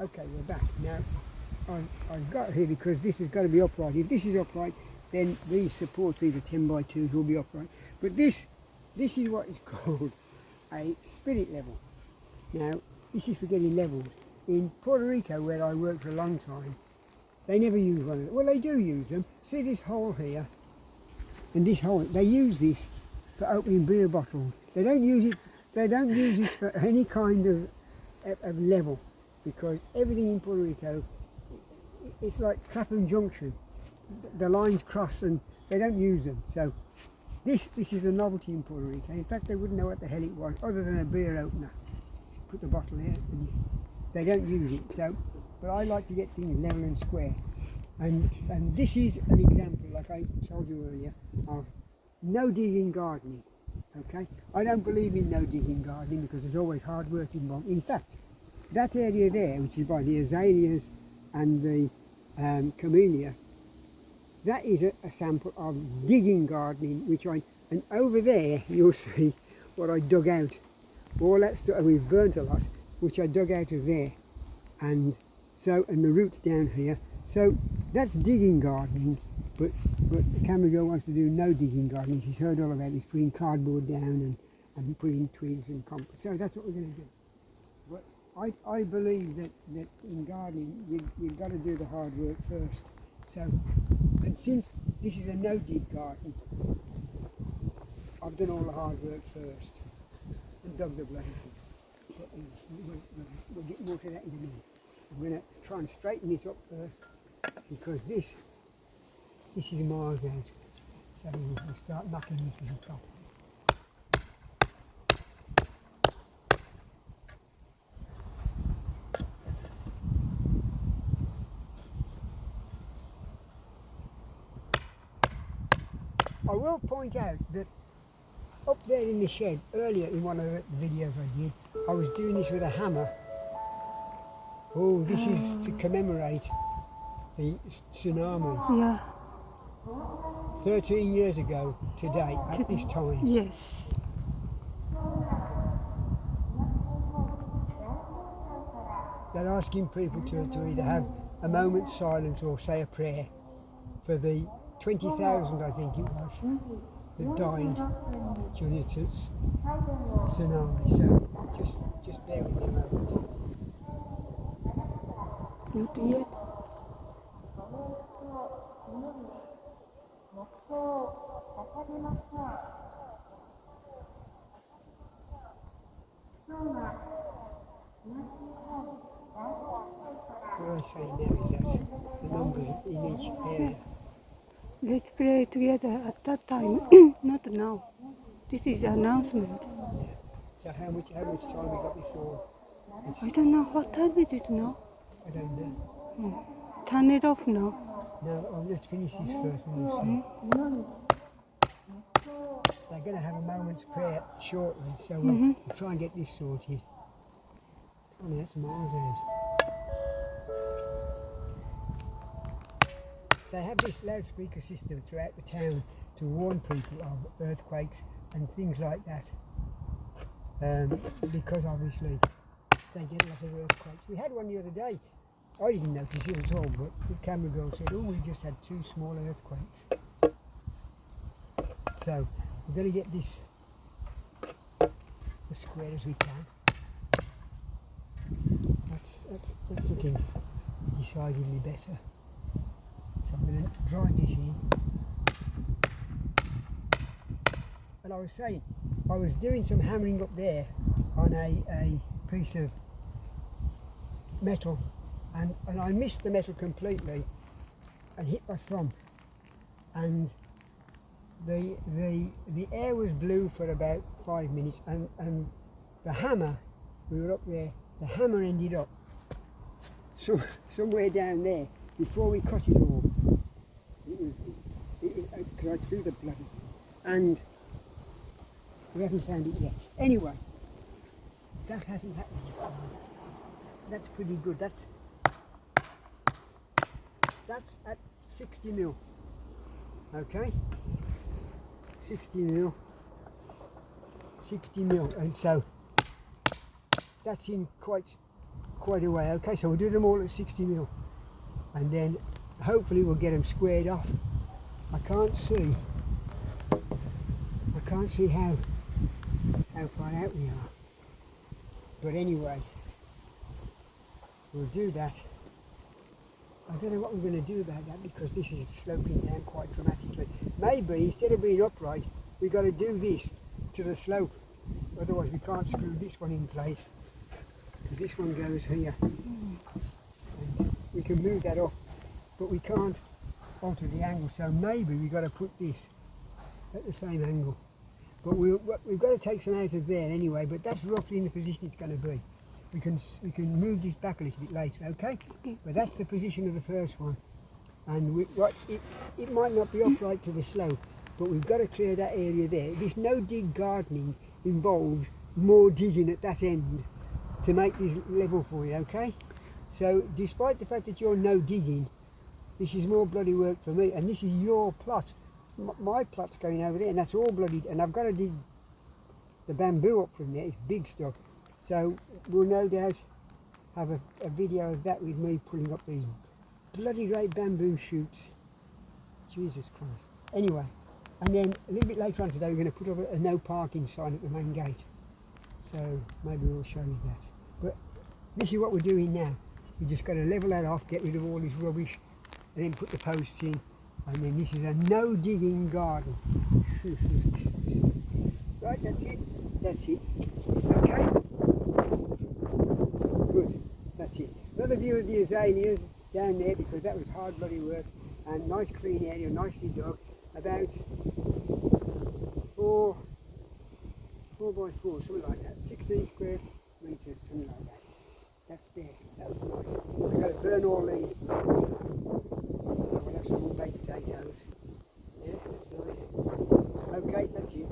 Okay, we're back. Now, I've got here because this has got to be upright. If this is upright, then these supports, these are 10 by 2s, will be upright. But this is what is called a spirit level. Now, this is for getting levels. In Puerto Rico, where I worked for a long time, they never use one of them. Well, they do use them. See this hole here? And this hole, they use this for opening beer bottles. They don't use it for any kind of level, because everything in Puerto Rico, it's like Clapham Junction. The lines cross and they don't use them. So this is a novelty in Puerto Rico. In fact, they wouldn't know what the hell it was other than a beer opener. Put the bottle there and they don't use it. So, but I like to get things level and square. And this is an example, like I told you earlier, of no digging gardening. Okay? I don't believe in no digging gardening because there's always hard work involved. In fact, that area there, which is by the azaleas and the camellia, that is a sample of digging gardening, and over there you'll see what I dug out. All that stuff, we've burnt a lot, which I dug out of there. And the roots down here. So that's digging gardening, but the camera girl wants to do no digging gardening. She's heard all about this, putting cardboard down and putting twigs and compost. So that's what we're going to do. But I believe that in gardening, you've got to do the hard work first. So, and since this is a no-dig garden, I've done all the hard work first and dug the bloody thing. But we'll get more to that in a minute. I'm going to try and straighten this up first, because this is miles out. So we'll start knocking this on top. I will point out that up there in the shed, earlier in one of the videos I did, I was doing this with a hammer. Oh, this is to commemorate the tsunami. Yeah. 13 years ago today, at this time. Yes. They're asking people to either have a moment's silence or say a prayer for the 20,000, I think it was, that died during the tsunami. So just bear with me a moment. Not yet. What I'm saying now is that the numbers in each area. Let's pray together at that time, not now. This is announcement. Yeah. So how much time we got before? I don't know what time is it now. I don't know. Turn it off now. No, let's finish this first and we'll see. They're going to have a moment's prayer shortly, so we'll try and get this sorted. Oh, that's miles out. They have this loudspeaker system throughout the town to warn people of earthquakes and things like that, because obviously they get a lot of earthquakes. We had one the other day. I didn't notice it at all, but the camera girl said, oh, we just had 2 small earthquakes. So we're going to get this as square as we can. That's looking decidedly better. So I'm going to drive this in. And I was saying, I was doing some hammering up there on a piece of metal, and I missed the metal completely and hit my thumb. And the air was blue for about 5 minutes, and the hammer, we were up there, the hammer ended up somewhere down there before we cut it all. Because I threw the bloody thing, and we haven't found it yet. Anyway, that hasn't happened yet. That's pretty good. That's at 60 mil. Okay, 60 mil, and so that's in quite quite a way. Okay, so we'll do them all at 60 mil, and then hopefully we'll get them squared off. I can't see how far out we are, but anyway, we'll do that. I don't know what we're going to do about that because this is sloping down quite dramatically. Maybe instead of being upright, we've got to do this to the slope. Otherwise we can't screw this one in place, because this one goes here. And we can move that off, but we can't alter the angle. So maybe we've got to put this at the same angle. But we've got to take some out of there anyway, but that's roughly in the position it's going to be. We can move this back a little bit later, okay? But that's the position of the first one. And it might not be upright to the slope, but we've got to clear that area there. This no-dig gardening involves more digging at that end to make this level for you, okay? So despite the fact that you're no digging, this is more bloody work for me, and this is your plot. My plot's going over there, and that's all bloody, and I've got to dig the bamboo up from there. It's big stuff. So we'll no doubt have a video of that with me pulling up these bloody great bamboo shoots. Jesus Christ. Anyway, and then a little bit later on today we're going to put up a no parking sign at the main gate. So maybe we'll show you that. But this is what we're doing now. We just got to level that off, get rid of all this rubbish, and then put the posts in. And then this is a no digging garden. Right, that's it. That's it. Okay. Good. That's it. Another view of the azaleas down there, because that was hard bloody work, and nice clean area, nicely dug. About 4 by 4, something like that. 16 square metres, something like that. That's there. That was nice. We've got to burn all these. So we'll have some more baked potatoes. Yeah, that's nice. Okay, that's it.